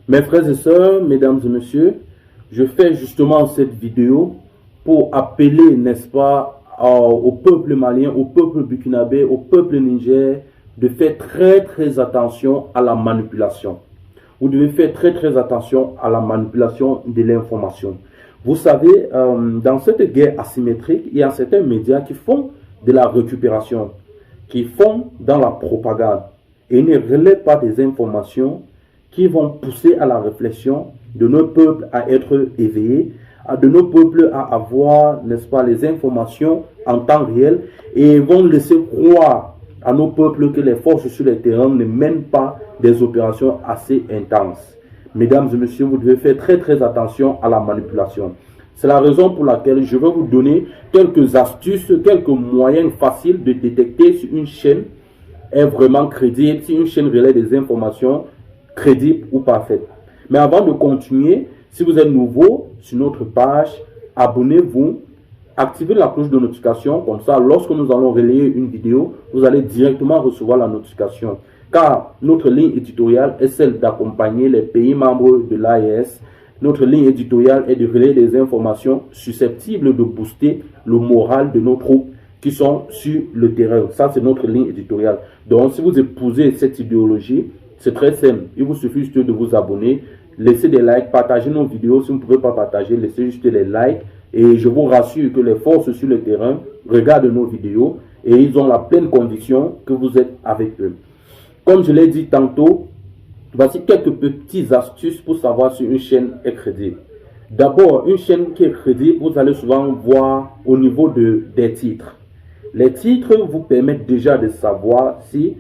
Mes frères et sœurs, mesdames et messieurs, je fais justement cette vidéo pour appeler, n'est-ce pas, au peuple malien, au peuple burkinabé, au peuple niger, de faire très attention à la manipulation. Vous devez faire très attention à la manipulation de l'information. Vous savez, dans cette guerre asymétrique, il y a certains médias qui font de la récupération, qui font dans la propagande et ne relaient pas des informations qui vont pousser à la réflexion de nos peuples à être éveillés, de nos peuples à avoir, n'est-ce pas, les informations en temps réel et vont laisser croire à nos peuples que les forces sur le terrain ne mènent pas des opérations assez intenses. Mesdames et messieurs, vous devez faire très attention à la manipulation. C'est la raison pour laquelle je vais vous donner quelques astuces, quelques moyens faciles de détecter si une chaîne est vraiment crédible, si une chaîne relaie des informations crédibles ou parfaites. Mais avant de continuer, si vous êtes nouveau sur notre page, abonnez-vous, activez la cloche de notification, comme ça, lorsque nous allons relayer une vidéo, vous allez directement recevoir la notification. Car notre ligne éditoriale est celle d'accompagner les pays membres de l'AES. Notre ligne éditoriale est de relayer des informations susceptibles de booster le moral de nos troupes qui sont sur le terrain. Ça, c'est notre ligne éditoriale. Donc, si vous épousez cette idéologie, c'est très simple. Il vous suffit juste de vous abonner, laisser des likes, partager nos vidéos. Si vous ne pouvez pas partager, laissez juste les likes. Et je vous rassure que les forces sur le terrain regardent nos vidéos et ils ont la pleine conviction que vous êtes avec eux. Comme je l'ai dit tantôt, voici quelques petites astuces pour savoir si une chaîne est crédible. D'abord, une chaîne qui est crédible, vous allez souvent voir au niveau des titres. Les titres vous permettent déjà de savoir si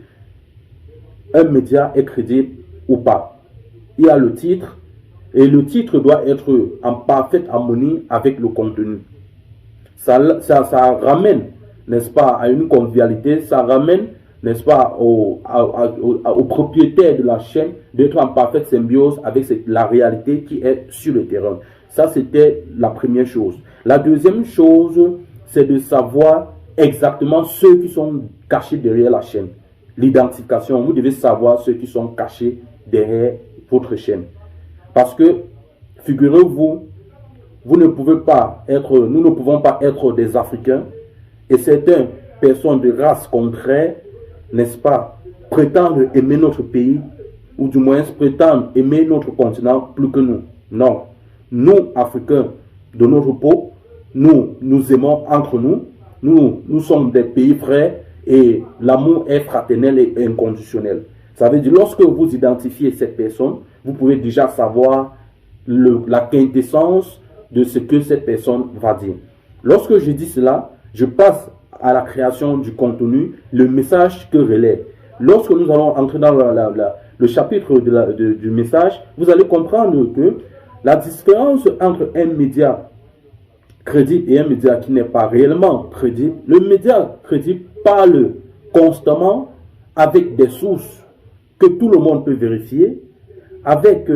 un média est crédible ou pas. Il y a le titre et le titre doit être en parfaite harmonie avec le contenu. Ça ramène, n'est-ce pas, à une convivialité, ça ramène, n'est-ce pas, au propriétaire de la chaîne d'être en parfaite symbiose avec la réalité qui est sur le terrain. Ça, c'était la première chose. La deuxième chose, c'est de savoir exactement ceux qui sont cachés derrière la chaîne. L'identification, vous devez savoir ceux qui sont cachés derrière votre chaîne. Parce que, figurez-vous, nous ne pouvons pas être des Africains et certaines personnes de race contraire, n'est-ce pas, prétendent aimer notre pays ou du moins prétendent aimer notre continent plus que nous. Non. Nous, Africains de notre peau, nous aimons entre nous. Nous sommes des pays frères et l'amour est fraternel et inconditionnel. Ça veut dire, lorsque vous identifiez cette personne, vous pouvez déjà savoir la quintessence de ce que cette personne va dire. Lorsque je dis cela, je passe à la création du contenu, le message que relaie. Lorsque nous allons entrer dans le chapitre du message, vous allez comprendre que la différence entre un média crédible et un média qui n'est pas réellement crédible, le média crédible parle constamment avec des sources que tout le monde peut vérifier, avec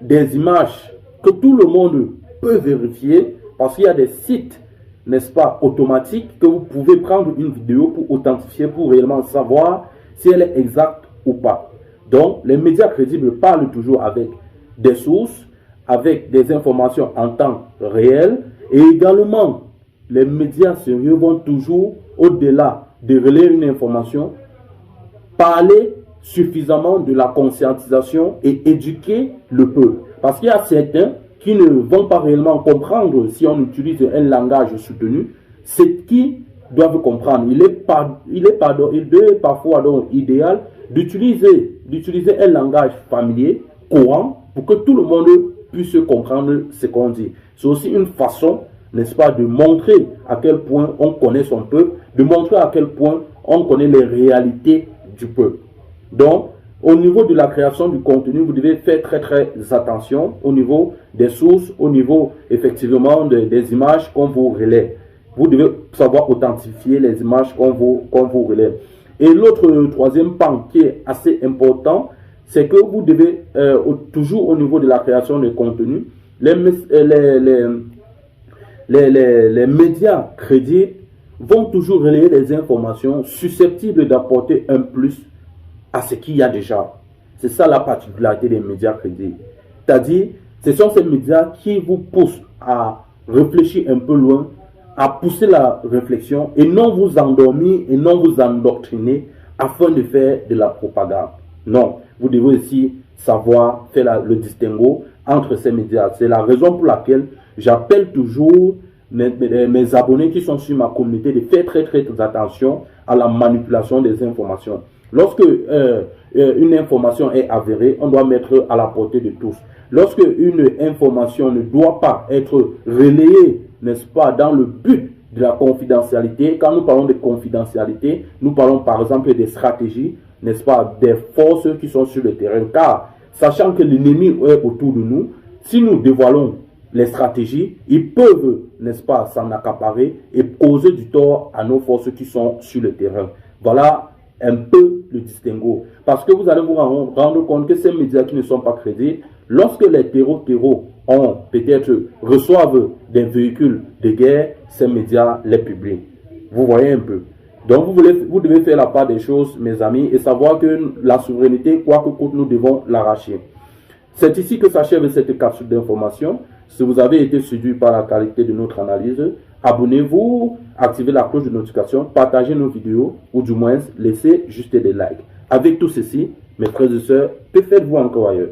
des images que tout le monde peut vérifier, parce qu'il y a des sites, n'est-ce pas, automatiques, que vous pouvez prendre une vidéo pour authentifier, pour réellement savoir si elle est exacte ou pas. Donc, les médias crédibles parlent toujours avec des sources, avec des informations en temps réel, et également, les médias sérieux vont toujours, au-delà de relayer une information, parler suffisamment de la conscientisation et éduquer le peuple. Parce qu'il y a certains qui ne vont pas réellement comprendre si on utilise un langage soutenu, c'est qui doivent comprendre. Il est parfois donc idéal d'utiliser un langage familier, courant, pour que tout le monde puisse comprendre ce qu'on dit. C'est aussi une façon, n'est-ce pas, de montrer à quel point on connaît son peuple, de montrer à quel point on connaît les réalités du peuple. Donc, au niveau de la création du contenu, vous devez faire très attention au niveau des sources, au niveau effectivement des images qu'on vous relaie. Vous devez savoir authentifier les images qu'on vous relaie. Et l'autre troisième pan qui est assez important, c'est que vous devez toujours au niveau de la création de contenu, les médias crédibles vont toujours relayer des informations susceptibles d'apporter un plus à ce qu'il y a déjà. C'est ça la particularité des médias crédibles. C'est-à-dire, ce sont ces médias qui vous poussent à réfléchir un peu loin, à pousser la réflexion et non vous endormir et non vous endoctriner afin de faire de la propagande. Non, vous devez aussi savoir faire le distinguo entre ces médias. C'est la raison pour laquelle j'appelle toujours mes abonnés qui sont sur ma communauté de faire très attention à la manipulation des informations. Lorsque une information est avérée, on doit mettre à la portée de tous. Lorsque une information ne doit pas être relayée, n'est-ce pas, dans le but de la confidentialité, quand nous parlons de confidentialité, nous parlons par exemple des stratégies, n'est-ce pas, des forces qui sont sur le terrain. Car, sachant que l'ennemi est autour de nous, si nous dévoilons les stratégies, ils peuvent, n'est-ce pas, s'en accaparer et causer du tort à nos forces qui sont sur le terrain. Voilà un peu le distinguo. Parce que vous allez vous rendre compte que ces médias qui ne sont pas crédibles, lorsque les terreaux ont peut-être reçoivent des véhicules de guerre, ces médias les publient. Vous voyez un peu. Donc vous devez faire la part des choses, mes amis, et savoir que la souveraineté, quoi que coûte, nous devons l'arracher. C'est ici que s'achève cette capsule d'information. Si vous avez été séduit par la qualité de notre analyse, abonnez-vous, activez la cloche de notification, partagez nos vidéos ou du moins laissez juste des likes. Avec tout ceci, mes frères et sœurs, que faites-vous encore ailleurs?